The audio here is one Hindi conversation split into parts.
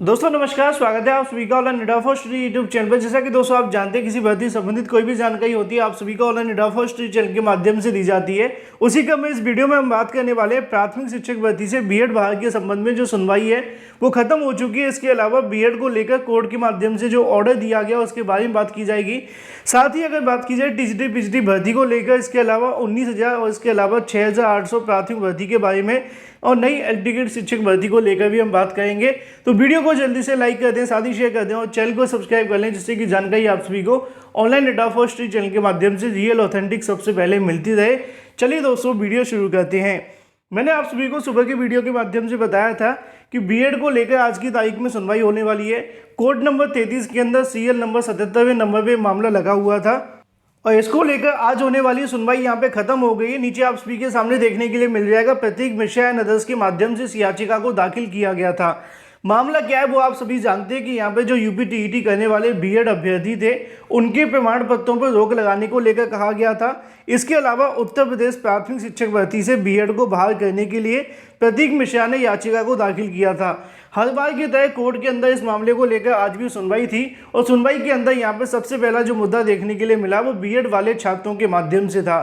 दोस्तों नमस्कार, स्वागत है आप सभी का ऑनलाइन निडाफो स्टडी यूट्यूब चैनल पर। जैसा कि दोस्तों आप जानते हैं किसी भर्ती संबंधित कोई भी जानकारी होती है आप सभी का ऑनलाइन निडाफो स्टडी चैनल के माध्यम से दी जाती है। उसी का मैं इस वीडियो में हम बात करने वाले हैं प्राथमिक शिक्षक भर्ती से बीएड बहाल के संबंध में जो सुनवाई है वो खत्म हो चुकी है। इसके अलावा बीएड को लेकर कोर्ट के माध्यम से जो ऑर्डर दिया गया उसके बारे में बात की जाएगी। साथ ही अगर बात की जाए टीजीटी पीजीटी भर्ती को लेकर, इसके अलावा 19,000 और इसके अलावा 6,800 प्राथमिक भर्ती के बारे में और नई एल टिकट शिक्षक भर्ती को लेकर भी हम बात करेंगे। तो वीडियो को जल्दी से लाइक कर दें, साथ ही शेयर कर दें और चैनल को सब्सक्राइब कर लें, जिससे कि जानकारी आप सभी को ऑनलाइन निडाफो स्टडी चैनल के माध्यम से रियल ऑथेंटिक सबसे पहले मिलती रहे। चलिए दोस्तों वीडियो शुरू करते हैं। मैंने आप सभी को सुबह के वीडियो के माध्यम से बताया था कि बीएड को लेकर आज की तारीख में सुनवाई होने वाली है। कोर्ट नंबर 33 के अंदर सीएल नंबर 77वें नंबर पे मामला लगा हुआ था और इसको लेकर आज होने वाली सुनवाई यहाँ पे खत्म हो गई है। नीचे आप सभी के सामने देखने के लिए मिल जाएगा, प्रतीक मिश्रा एंड अदर्स के माध्यम से इस याचिका को दाखिल किया गया था। मामला क्या है वो आप सभी जानते हैं कि यहाँ पे जो यूपी टीईटी करने वाले बीएड अभ्यर्थी थे उनके प्रमाण पत्रों पर रोक लगाने को लेकर कहा गया था। इसके अलावा उत्तर प्रदेश प्राथमिक शिक्षक भर्ती से बीएड को बहाल करने के लिए प्रतीक मिश्रा ने याचिका को दाखिल किया था। हर बार की तरह कोर्ट के अंदर इस मामले को लेकर आज भी सुनवाई थी और सुनवाई के अंदर यहाँ पे सबसे पहला जो मुद्दा देखने के लिए मिला वो बीएड वाले छात्रों के माध्यम से था,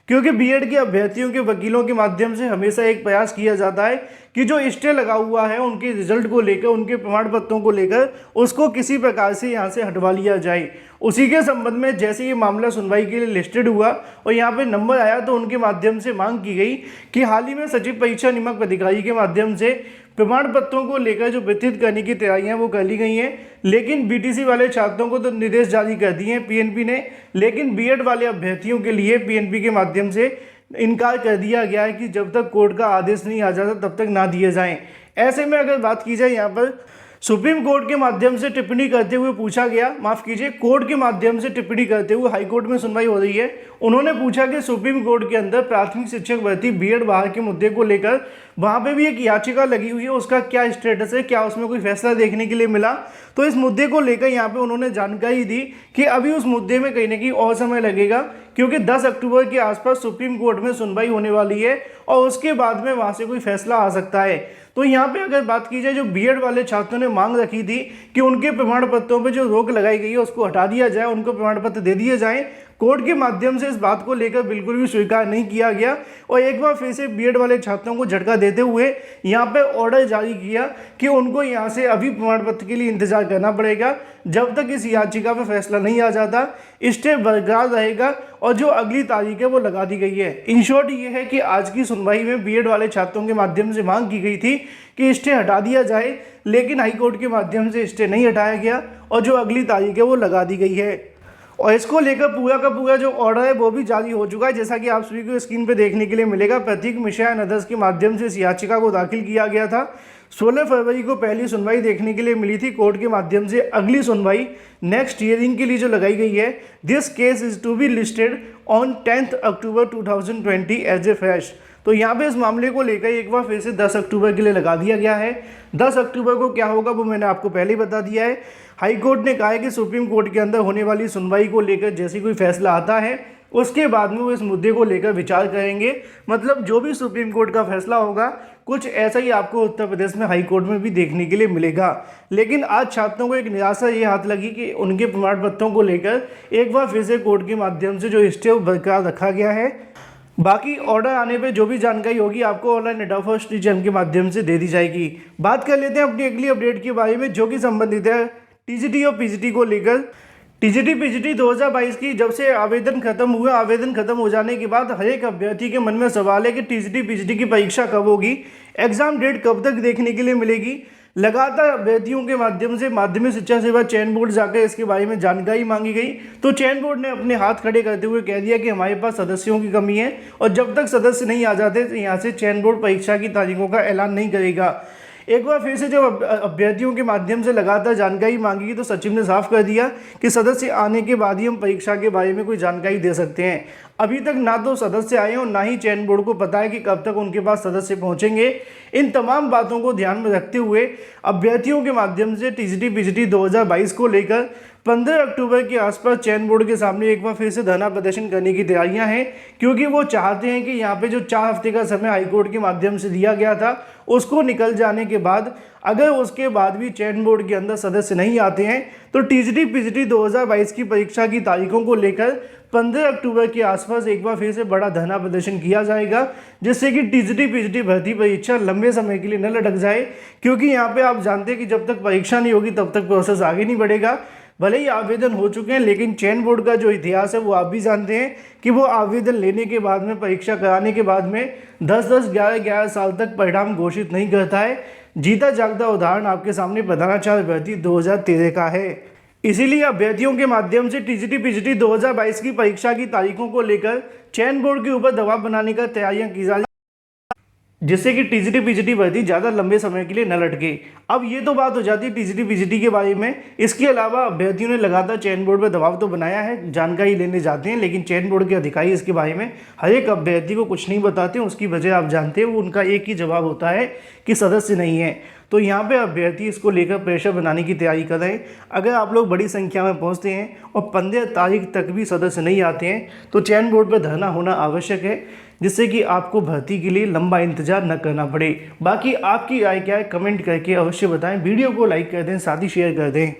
क्योंकि बीएड के अभ्यर्थियों के वकीलों के माध्यम से हमेशा एक प्रयास किया जाता है कि जो स्टे लगा हुआ है उनके रिजल्ट को लेकर, उनके प्रमाण पत्रों को लेकर उसको किसी प्रकार से यहाँ से हटवा लिया जाए। उसी के संबंध में जैसे ये मामला सुनवाई के लिए लिस्टेड हुआ और यहाँ पे नंबर आया तो उनके माध्यम से मांग की गई कि हाल ही में सचिव परीक्षा नियामक अधिकारी के माध्यम से प्रमाण पत्रों को लेकर जो वितरित करने की तैयारियां वो कर ली गई हैं, लेकिन बीटीसी वाले छात्रों को तो निर्देश जारी कर दिए हैं पीएनपी ने, लेकिन बीएड वाले अभ्यर्थियों के लिए पीएनपी के माध्यम से इनकार कर दिया गया है कि जब तक कोर्ट का आदेश नहीं आ जाता तब तक ना दिए जाएं। ऐसे में अगर बात की जाए यहाँ पर सुप्रीम कोर्ट के माध्यम से टिप्पणी करते हुए पूछा गया, माफ कीजिए कोर्ट के माध्यम से टिप्पणी करते हुए हाई कोर्ट में सुनवाई हो रही है। उन्होंने पूछा कि सुप्रीम कोर्ट के अंदर प्राथमिक शिक्षक भर्ती बीएड बहाल के मुद्दे को लेकर वहां पे भी एक याचिका लगी हुई है, उसका क्या स्टेटस है, क्या उसमें कोई फैसला देखने के लिए मिला। तो इस मुद्दे को लेकर यहाँ पे उन्होंने जानकारी दी कि अभी उस मुद्दे में कहीं ना कहीं और समय लगेगा, क्योंकि 10 अक्टूबर के आसपास सुप्रीम कोर्ट में सुनवाई होने वाली है और उसके बाद में वहां से कोई फैसला आ सकता है। तो यहाँ पे अगर बात की जाए, जो बीएड वाले छात्रों ने मांग रखी थी कि उनके प्रमाण पत्रों पर जो रोक लगाई गई है उसको हटा दिया जाए, उनको प्रमाण पत्र दे दिए जाएं, कोर्ट के माध्यम से इस बात को लेकर बिल्कुल भी स्वीकार नहीं किया गया और एक बार फिर से बीएड वाले छात्रों को झटका देते हुए यहाँ पे ऑर्डर जारी किया कि उनको यहाँ से अभी प्रमाण पत्र के लिए इंतजार करना पड़ेगा जब तक इस याचिका पर फैसला नहीं आ जाता। स्टे बरकरार रहेगा और जो अगली तारीख है वो लगा दी गई है। इन शॉर्ट ये है कि आज की सुनवाई में बीएड वाले छात्रों के माध्यम से मांग की गई थी कि स्टे हटा दिया जाए, लेकिन हाईकोर्ट के माध्यम से स्टे नहीं हटाया गया और जो अगली तारीख है वो लगा दी गई है और इसको लेकर पूरा का पूरा जो ऑर्डर है वो भी जारी हो चुका है। जैसा कि आप सभी को स्क्रीन पे देखने के लिए मिलेगा, प्रतीक मिश्रा एंड अदर्स के माध्यम से इस याचिका को दाखिल किया गया था। 16 फरवरी को पहली सुनवाई देखने के लिए मिली थी कोर्ट के माध्यम से। अगली सुनवाई नेक्स्ट हियरिंग के लिए जो लगाई गई है, this case is to be listed on 10 October 2020 as a fresh. तो यहाँ पे इस मामले को लेकर एक बार फिर से 10 अक्टूबर के लिए लगा दिया गया है। 10 अक्टूबर को क्या होगा वो मैंने आपको पहले ही बता दिया है। हाई कोर्ट ने कहा है कि सुप्रीम कोर्ट के अंदर होने वाली सुनवाई को लेकर जैसे कोई फैसला आता है उसके बाद में वो इस मुद्दे को लेकर विचार करेंगे। मतलब जो भी सुप्रीम कोर्ट का फैसला होगा कुछ ऐसा ही आपको उत्तर प्रदेश में हाई कोर्ट में भी देखने के लिए मिलेगा। लेकिन आज छात्रों को एक निराशा ये हाथ लगी कि उनके प्रमाण पत्रों को लेकर एक बार फिर से कोर्ट के माध्यम से जो स्टे बरकरार रखा गया है। बाकी ऑर्डर आने पे जो भी जानकारी होगी आपको ऑनलाइन निडाफो स्टडी चैनल के माध्यम से दे दी जाएगी। बात कर लेते हैं अपनी अगली अपडेट के बारे में जो कि संबंधित है टीजीटी और पीजीटी को लेकर। टीजीटी पीजीटी 2022 की जब से आवेदन खत्म हुआ, आवेदन खत्म हो जाने के बाद हर एक अभ्यर्थी के मन में सवाल है कि टीजीटी पीजीटी की परीक्षा कब होगी, एग्जाम डेट कब तक देखने के लिए मिलेगी। लगातार अभ्यर्थियों के माध्यम से माध्यमिक शिक्षा सेवा चयन बोर्ड जाकर इसके बारे में जानकारी मांगी गई तो चयन बोर्ड ने अपने हाथ खड़े करते हुए कह दिया कि हमारे पास सदस्यों की कमी है और जब तक सदस्य नहीं आ जाते तो यहाँ से चयन बोर्ड परीक्षा की तारीखों का ऐलान नहीं करेगा। एक बार फिर से जब अभ्यर्थियों के माध्यम से लगातार जानकारी मांगी गई तो सचिव ने साफ कर दिया कि सदस्य आने के बाद ही हम परीक्षा के बारे में कोई जानकारी दे सकते हैं। अभी तक ना तो सदस्य आए और ना ही चयन बोर्ड को पता है कि कब तक उनके पास सदस्य पहुंचेंगे। इन तमाम बातों को ध्यान में रखते हुए अभ्यर्थियों के माध्यम से टीजीटी पीजीटी 2022 को लेकर 15 अक्टूबर के आसपास चयन बोर्ड के सामने एक बार फिर से धरना प्रदर्शन करने की तैयारियां हैं, क्योंकि वो चाहते हैं कि यहाँ पे जो 4 हफ्ते का समय हाईकोर्ट के माध्यम से दिया गया था उसको निकल जाने के बाद अगर उसके बाद भी चयन बोर्ड के अंदर सदस्य नहीं आते हैं तो टीजीटी पीजीटी 2022 की परीक्षा की तारीखों को लेकर 15 अक्टूबर के आसपास एक बार फिर से बड़ा धरना प्रदर्शन किया जाएगा, जिससे कि टीजीटी पीजीटी भर्ती परीक्षा लंबे समय के लिए न लटक जाए। क्योंकि यहाँ पे आप जानते हैं कि जब तक परीक्षा नहीं होगी तब तक प्रोसेस आगे नहीं बढ़ेगा। भले ही आवेदन हो चुके हैं, लेकिन चयन बोर्ड का जो इतिहास है वो आप भी जानते हैं कि वो आवेदन लेने के बाद में, परीक्षा कराने के बाद में 10-10, 11-11 साल तक परिणाम घोषित नहीं करता है। जीता जागता उदाहरण आपके सामने प्रधानाचार्य भर्ती 2013 का है। इसीलिए अभ्यर्थियों के माध्यम से टीजीटी पीजीटी 2022 की परीक्षा की तारीखों को लेकर चयन बोर्ड के ऊपर दबाव बनाने का तैयारियां की जा रही, जिससे कि टीजीटी पीजीटी भर्ती ज़्यादा लंबे समय के लिए न लटके। अब ये तो बात हो जाती है टीजीटी पीजीटी के बारे में। इसके अलावा अभ्यर्थियों ने लगातार चयन बोर्ड पर दबाव तो बनाया है, जानकारी लेने जाते हैं, लेकिन चयन बोर्ड के अधिकारी इसके बारे में हर एक अभ्यर्थी को कुछ नहीं बताते। उसकी वजह आप जानते हैं, वो उनका एक ही जवाब होता है कि सदस्य नहीं है। तो यहाँ पे अभ्यर्थी इसको लेकर प्रेशर बनाने की तैयारी कर रहे हैं। अगर आप लोग बड़ी संख्या में पहुँचते हैं और 15 तारीख तक भी सदस्य नहीं आते हैं तो चयन बोर्ड पर धरना होना आवश्यक है, जिससे कि आपको भर्ती के लिए लंबा इंतजार न करना पड़े। बाकी आपकी राय क्या है कमेंट करके अवश्य बताएं। वीडियो को लाइक कर दें, साथ ही शेयर कर दें।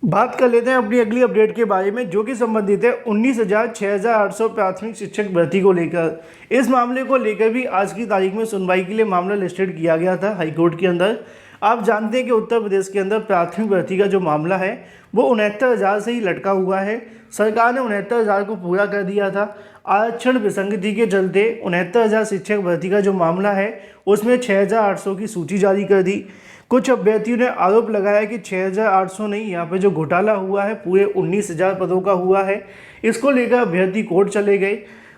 बात कर लेते हैं अपनी अगली अपडेट के बारे में, जो कि संबंधित है 19,6,800 प्राथमिक शिक्षक भर्ती को लेकर। इस मामले को लेकर भी आज की तारीख में सुनवाई के लिए मामला लिस्टेड किया गया था हाईकोर्ट के अंदर। आप जानते हैं कि उत्तर प्रदेश के अंदर प्राथमिक भर्ती का जो मामला है वो 69,000 से ही लटका हुआ है। सरकार ने 69,000 को पूरा कर दिया था। आरक्षण विसंगति के चलते 69,000 शिक्षक भर्ती का जो मामला है उसमें 6,800 की सूची जारी कर दी। कुछ अभ्यर्थियों ने आरोप लगाया कि 6,800 नहीं, यहाँ पे जो घोटाला हुआ है पूरे 19,000 पदों का हुआ है। इसको लेकर अभ्यर्थी कोर्ट चले गए।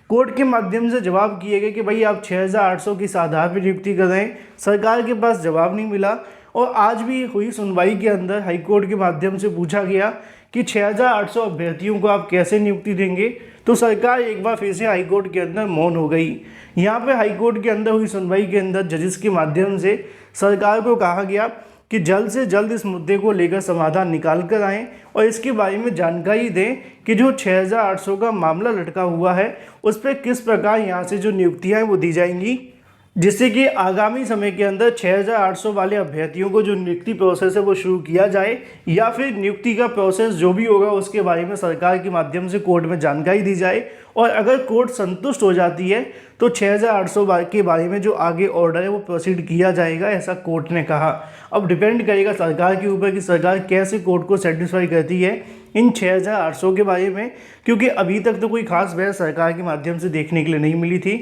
कोर्ट के माध्यम से जवाब किए गए कि भाई आप 6,800 की साधारण नियुक्ति कर रहे हैं। सरकार के पास जवाब नहीं मिला और आज भी हुई सुनवाई के अंदर हाईकोर्ट के माध्यम से पूछा गया कि 6,800 अभ्यर्थियों को आप कैसे नियुक्ति देंगे, तो सरकार एक बार फिर से हाईकोर्ट के अंदर मौन हो गई। यहाँ पे हाईकोर्ट के अंदर हुई सुनवाई के अंदर जजेस के माध्यम से सरकार को कहा गया कि जल्द से जल्द इस मुद्दे को लेकर समाधान निकाल कर आएँ और इसके बारे में जानकारी दें कि जो 6,800 का मामला लटका हुआ है उस पर किस प्रकार यहाँ से जो नियुक्तियाँ हैं वो दी जाएंगी, जिससे कि आगामी समय के अंदर 6,800 वाले अभ्यर्थियों को जो नियुक्ति प्रोसेस है वो शुरू किया जाए, या फिर नियुक्ति का प्रोसेस जो भी होगा उसके बारे में सरकार के माध्यम से कोर्ट में जानकारी दी जाए। और अगर कोर्ट संतुष्ट हो जाती है तो 6,800 के बारे में जो आगे ऑर्डर है वो प्रोसीड किया जाएगा, ऐसा कोर्ट ने कहा। अब डिपेंड करेगा सरकार के ऊपर कि सरकार कैसे कोर्ट को सेटिस्फाई करती है इन 6,800 के बारे में, क्योंकि अभी तक तो कोई खास बहस सरकार के माध्यम से देखने के लिए नहीं मिली थी।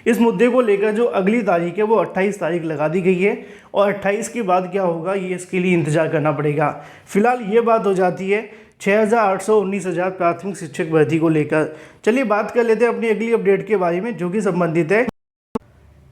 इस मुद्दे को लेकर जो अगली तारीख है वो 28 तारीख लगा दी गई है और 28 के बाद क्या होगा ये इसके लिए इंतजार करना पड़ेगा। फिलहाल ये बात हो जाती है 6,800 19,000 प्राथमिक शिक्षक भर्ती को लेकर। चलिए बात कर लेते हैं अपनी अगली अपडेट के बारे में, जो कि संबंधित है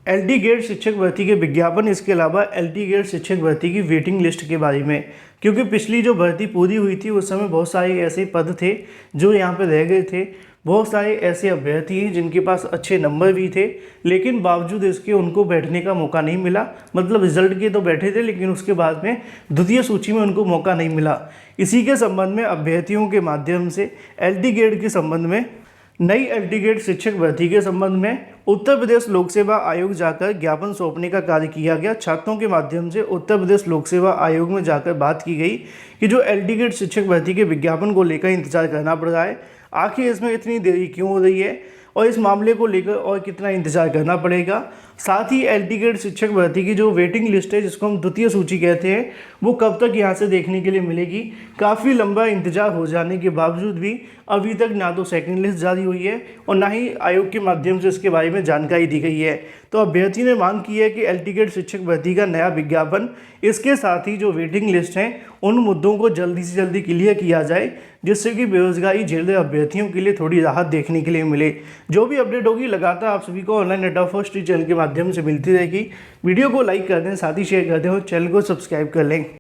एलडी ग्रेड शिक्षक भर्ती के विज्ञापन, इसके अलावा एलडी ग्रेड शिक्षक भर्ती की वेटिंग लिस्ट के बारे में। क्योंकि पिछली जो भर्ती पूरी हुई थी उस समय बहुत सारे ऐसे पद थे जो यहाँ पे रह गए थे। बहुत सारे ऐसे अभ्यर्थी हैं जिनके पास अच्छे नंबर भी थे, लेकिन बावजूद इसके उनको बैठने का मौका नहीं मिला। मतलब रिजल्ट के तो बैठे थे, लेकिन उसके बाद में द्वितीय सूची में उनको मौका नहीं मिला। इसी के संबंध में अभ्यर्थियों के माध्यम से एलडी ग्रेड के संबंध में, नई एलडी ग्रेड शिक्षक भर्ती के संबंध में उत्तर प्रदेश लोक सेवा आयोग जाकर ज्ञापन सौंपने का कार्य किया गया। छात्रों के माध्यम से उत्तर प्रदेश लोक सेवा आयोग में जाकर बात की गई कि जो एलडी ग्रेड शिक्षक भर्ती के विज्ञापन को लेकर इंतजार करना पड़ रहा है, आखिर इसमें इतनी देरी क्यों हो रही है और इस मामले को लेकर और कितना इंतजार करना पड़ेगा। साथ ही एलडी ग्रेड शिक्षक भर्ती की जो वेटिंग लिस्ट है, जिसको हम द्वितीय सूची कहते हैं, वो कब तक यहाँ से देखने के लिए मिलेगी। काफ़ी लंबा इंतजार हो जाने के बावजूद भी अभी तक ना तो सेकंड लिस्ट जारी हुई है और ना ही आयोग के माध्यम से इसके बारे में जानकारी दी गई है। तो अभ्यर्थी ने मांग की है कि एलडी ग्रेड शिक्षक भर्ती का नया विज्ञापन, इसके साथ ही जो वेटिंग लिस्ट हैं उन मुद्दों को जल्दी से जल्दी क्लियर किया जाए, जिससे कि बेरोजगारी झेल रहे अभ्यर्थियों के लिए थोड़ी राहत देखने के लिए मिले। जो भी अपडेट होगी लगातार आप सभी को online net of first channel के माध्यम से मिलती रहेगी। वीडियो को लाइक कर दें, साथ ही शेयर कर दें और चैनल को सब्सक्राइब कर लें।